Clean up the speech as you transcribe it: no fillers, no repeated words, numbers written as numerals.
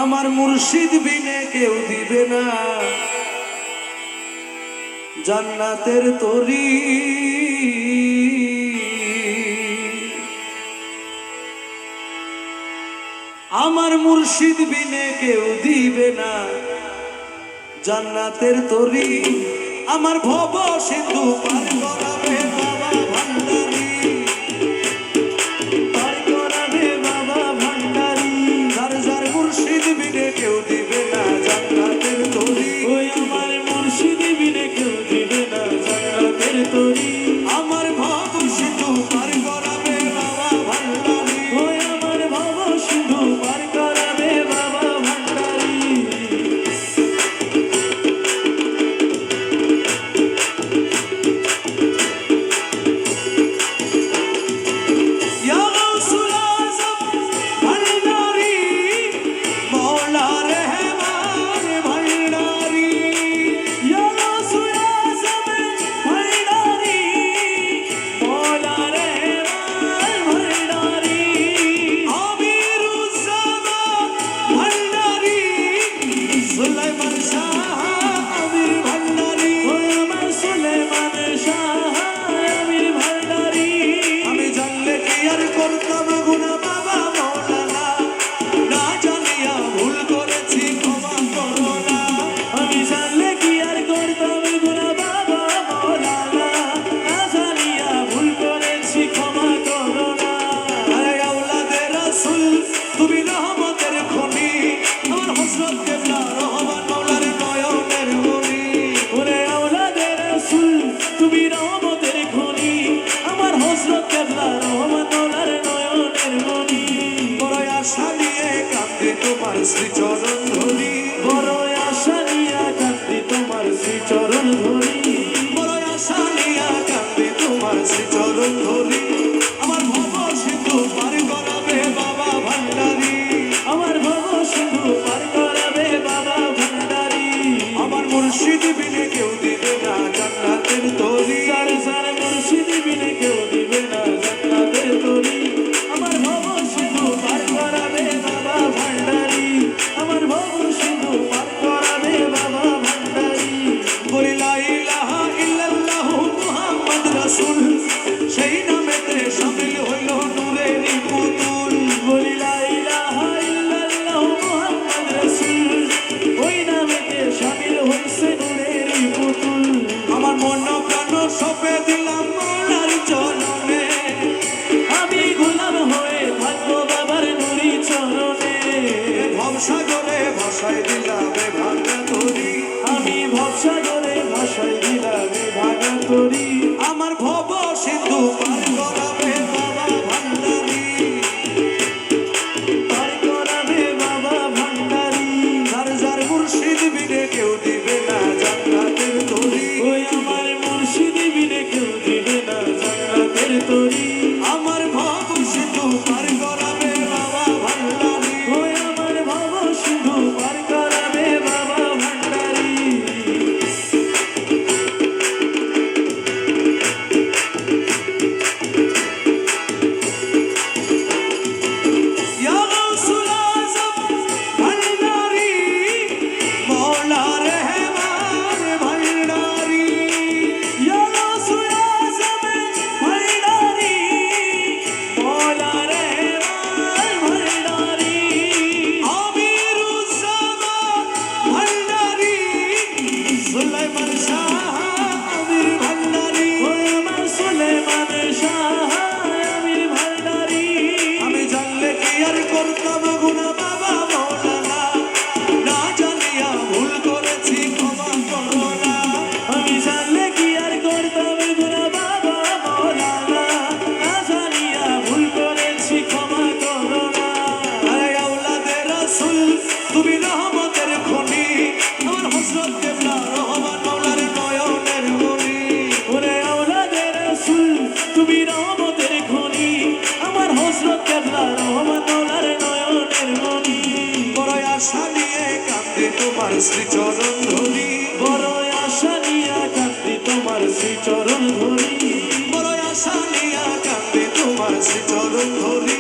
আমার মুর্শিদ বিনে কেউ দিবে না জান্নাতের তরি। আমার মুর্শিদ বিনে কেউ দিবে না জান্নাতের তরি। আমার ভব সিন্ধু পার করাবে বাবা ভান্ডারি, পার করাবে বাবা ভান্ডারি। যার যার মুর্শিদ বিনে কেউ দিবে না জান্নাতের তরি। ওই আমার মুর্শিদ বিনে কেউ দিবে না জান্নাতের তরি। আমার ভব সিন্ধু পার করাবে বাবা ভান্ডারি, ওই আমার ভব সিন্ধু পার করাবে বাবা ভান্ডারি। তুমি রহমতের খনি, আমার হযরত কেবলা রহমান মাওলার নয়নের মনি। ওরে আওলাদে রাসূল তুমি রহমতের খনি, আমার হযরত কেবলা রহমান মাওলার নয়নের মনি। বড় আশা নিয়ে কাঁদে তোমার শ্রীচরণ ধরি, বড় আশা নিয়া কান্দি তোমার শ্রীচরণ ধরি। বড় আশা নিয়ে কাঁদে তোমার শ্রীচরণ ধরি। আমার ভব সিন্ধু পার করাবে বাবা ভান্ডারি, আমার ভব সিন্ধু পার করাবে বাবা ভান্ডারি। আমার মুর্শিদ বিনে কেউ দিবে না জান্নাতের তরি। যার যার মুর্শিদ বিনে কেউ দিবে না জান্নাতের তরি। আমার ভব সিন্ধু পার করাবে বাবা ভান্ডারি, আমার ভব সিন্ধু পার করাবে বাবা ভান্ডারি। বলি লা ইলাহা ইল্লাল্লাহু মুহাম্মদ রাসূল, সেই নামেতে শামিল হইল নূরের পুতুল। বলি লা ইলাহা ইল্লাল্লাহু মুহাম্মদ রাসূল, ওই নামেতে শামিল হইছে নূরের পুতুল। আমার মন প্রাণ সঁপে দিলাম মৌলার চরণে, আমি গোলাম হয়ে থাকবো বাবার নুরি চরণে। ভবসাগরে ভাসায় দিলাম ভাঙা তরি। আমি ভবসাগরে ভাসাই দিলাম ভাঙা তরি। আমার ভব সিন্ধু পার করাবে বাবা ভান্ডারি, পার করাবে বাবা ভান্ডারি। যার যার মুর্শিদ বিনে কেউ দিবে না জান্নাতের তরি। ওই আমার মুর্শিদ বিনে কেউ দিবে না জান্নাতের তরি। আমার ভব সিন্ধু পার করাবে বাবা ভান্ডারি, ওই আমার ভব সিন্ধু পার করাবে বাবা ভান্ডারি। ইয়া গাউসুল আযম ভান্ডারি, মওলা রহমান ভান্ডারি। ইয়া গাউসুল আযম ভান্ডারি, মওলা রহমান ভান্ডারি। আমিরুজ্জামান ভান্ডারি, সুলাইমান শাহ আমির ভান্ডারি। ওই আমার সুলেমান শাহ আমির ভান্ডারি। আমি জানলে কি আর করতাম গুনাহ বাবা মওলানা, না জানিয়া ভুল করেছি ক্ষমা করো না। আমি জানলে কি আর করতাম গুনাহ বাবা মাওলানা, না জানিয়া ভুল করেছি ক্ষমা করো না। আরে আওলাদে রাসূল তুমি রহমতের খনি, আমার হযরত কেবলা রহমান মাওলার নয়নের মনি। ওরে আওলাদে রাসূল তুমি রহমতের খনি, আমার হযরত কেবলা রহমান মাওলার নয়নের মনি। বড় আশা নিয়ে কাঁদে তোমার শ্রীচরণ ধরি, বড় আশা নিয়া কান্দি তোমার শ্রীচরণ ধরি। বড় আশা নিয়ে কাঁদে তোমার শ্রীচরণ ধরি।